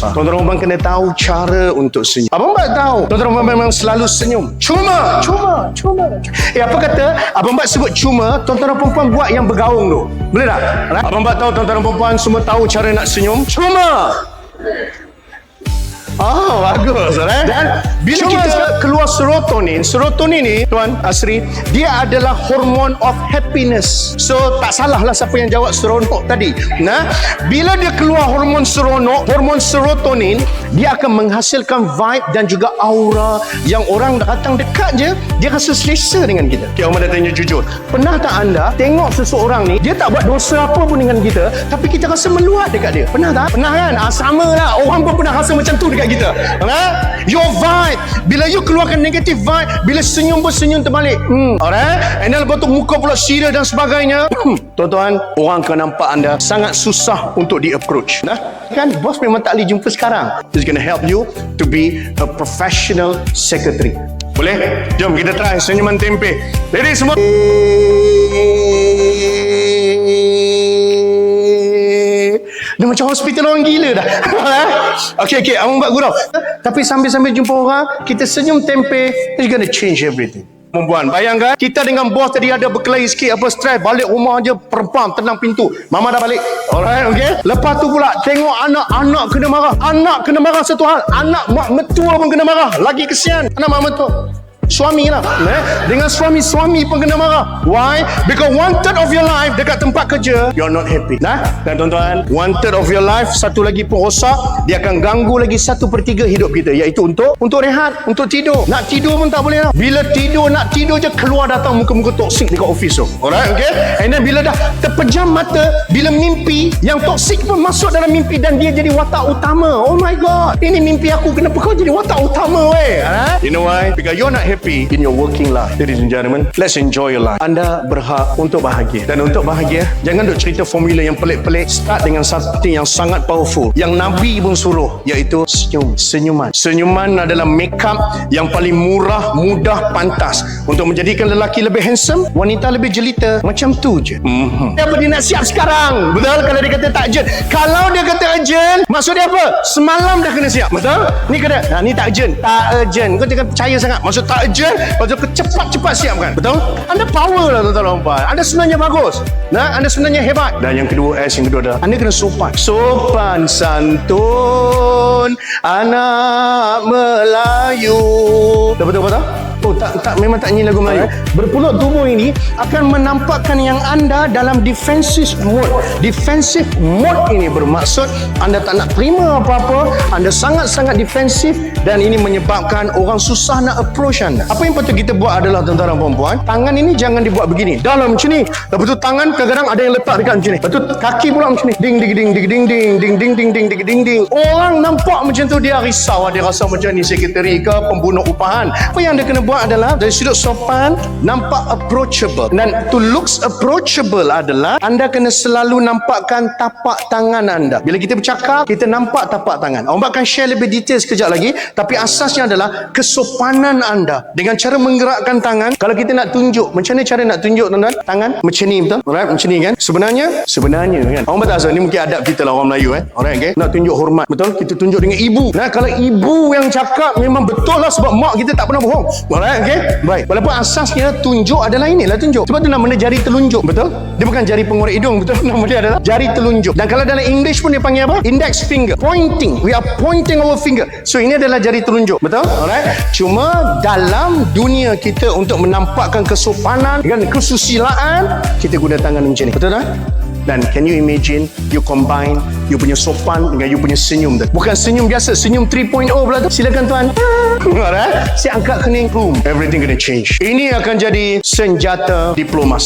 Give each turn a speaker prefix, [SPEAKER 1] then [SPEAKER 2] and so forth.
[SPEAKER 1] Tuan-tuan perempuan kena tahu cara untuk senyum. Abang Bat tahu tuan-tuan perempuan memang selalu senyum. Cuma. Apa kata Abang Bat sebut cuma, tuan-tuan perempuan buat yang bergaung tu. Boleh tak? Abang Bat tahu tuan-tuan perempuan semua tahu cara nak senyum. Cuma. Oh, bagus. Dan bila kita keluar serotonin ni, Tuan Asri, dia adalah hormon of happiness. So, tak salah lah siapa yang jawab seronok tadi. Nah, bila dia keluar hormon serotonin, dia akan menghasilkan vibe dan juga aura yang orang datang dekat je, dia rasa selesa dengan kita. Okay, Omar dah tanya jujur. Pernah tak anda tengok seseorang ni, dia tak buat dosa apa pun dengan kita, tapi kita rasa meluat dekat dia? Pernah tak? Pernah kan? Sama lah. Orang pun pernah rasa macam tu dekat kita. Your vibe, bila you keluarkan negative vibe, bila senyum pun senyum terbalik. Alright? And then lepas tu muka pula serius dan sebagainya. Tuan-tuan, orang akan nampak anda sangat susah untuk di-approach. Kan bos memang tak boleh jumpa sekarang. It's gonna help you to be a professional secretary. Boleh? Jom kita try senyuman tempe. Ready semua? Dia macam hospital orang gila dah. Okay, Abang buat gurau. Tapi sambil-sambil jumpa orang, kita senyum tempe, it's gonna change everything. Perempuan, bayangkan kita dengan bos tadi ada berkelahi sikit, apa stress, balik rumah je perempuan tenang pintu, mama dah balik. Alright, okay. Lepas tu pula tengok anak kena marah. Anak kena marah satu hal, anak mak mertua pun kena marah. Lagi kesian anak mak mertua. Suami lah, dengan suami pun kena marah. Why? Because 1/3 of your life dekat tempat kerja, you're not happy. Dan tuan-tuan, 1/3 of your life, satu lagi pun rosak, dia akan ganggu lagi 1/3 hidup kita, iaitu untuk rehat, untuk tidur. Nak tidur pun tak boleh lah. Bila nak tidur je keluar datang muka-muka toksik dekat office tu. Alright, okay? And then bila dah terpejam mata, bila mimpi yang toksik pun masuk dalam mimpi dan dia jadi watak utama. Oh my God, ini mimpi aku, kenapa kau jadi watak utama weh? You know why? Because you're not happy in your working life. Ladies and gentlemen, let's enjoy your life. Anda berhak untuk bahagia. Dan untuk bahagia, jangan duk cerita formula yang pelik-pelik. Start dengan satu yang sangat powerful, yang Nabi pun suruh, iaitu senyuman. Senyuman adalah makeup yang paling murah, mudah, pantas untuk menjadikan lelaki lebih handsome, wanita lebih jelita. Macam tu je. Apa dia nak siap sekarang? Betul? Kalau dia kata tak urgent. Kalau dia kata urgent, maksud dia apa? Semalam dah kena siap. Betul? Ni kata, ni tak urgent. Tak urgent. Kau jangan percaya sangat. Maksud tak urgent, lepas tu cepat-cepat siapkan. Betul? Anda power lah tuan-tuan perempuan. Anda sebenarnya bagus. Anda sebenarnya hebat. Dan yang kedua adalah anda kena sopan. Sopan santun anak Melayu. Dah betul? Oh, tak memang tak nyanyi lagu Melayu. Berpeluk tubuh ini akan menampakkan yang anda dalam defensive mode. Defensive mode ini bermaksud anda tak nak terima apa-apa, anda sangat-sangat defensif, dan ini menyebabkan orang susah nak approach anda. Apa yang patut kita buat adalah tuan-tuan dan perempuan, tangan ini jangan dibuat begini. Dalam macam ni. Lepas tu tangan kadang-kadang ada yang letak dekat macam ni. Lepas tu kaki pula macam ni. Ding ding ding ding ding ding ding ding ding ding ding ding ding. Orang nampak macam tu dia risau, dia rasa macam ni sekretari ke pembunuh upahan. Apa yang dia kena buat adalah dari sudut sopan, nampak approachable. Dan to looks approachable adalah anda kena selalu nampakkan tapak tangan anda. Bila kita bercakap, kita nampak tapak tangan. Orang akan share lebih detail sekejap lagi, tapi asasnya adalah kesopanan anda dengan cara menggerakkan tangan. Kalau kita nak tunjuk, macam mana cara nak tunjuk tuan-tuan? Tangan macam ni, betul? Alright, macam ni kan? Sebenarnya kan. Orang betul asal ni mungkin adab kita lah orang Melayu Alright, okay? Nak tunjuk hormat, betul? Kita tunjuk dengan ibu. Kalau ibu yang cakap memang betul lah, sebab mak kita tak pernah bohong. Alright, okay? Baik. Walaupun asasnya tunjuk adalah inilah tunjuk. Sebab tu nama dia jari telunjuk, betul? Dia bukan jari pengorek hidung, betul? Nama dia adalah jari telunjuk. Dan kalau dalam English pun dia panggil apa? Index finger. Pointing. We are pointing our finger. So ini adalah jari telunjuk, betul? Alright. Cuma dalam dunia kita untuk menampakkan kesopanan dan kesusilaan, kita guna tangan macam ni. Betul tak? Dan can you imagine you combine you punya sopan dengan you punya senyum tu. Bukan senyum biasa, senyum 3.0 pula tu. Silakan tuan. Alright. Si angkat kening, boom, everything gonna change. Ini akan jadi senjata diplomasi.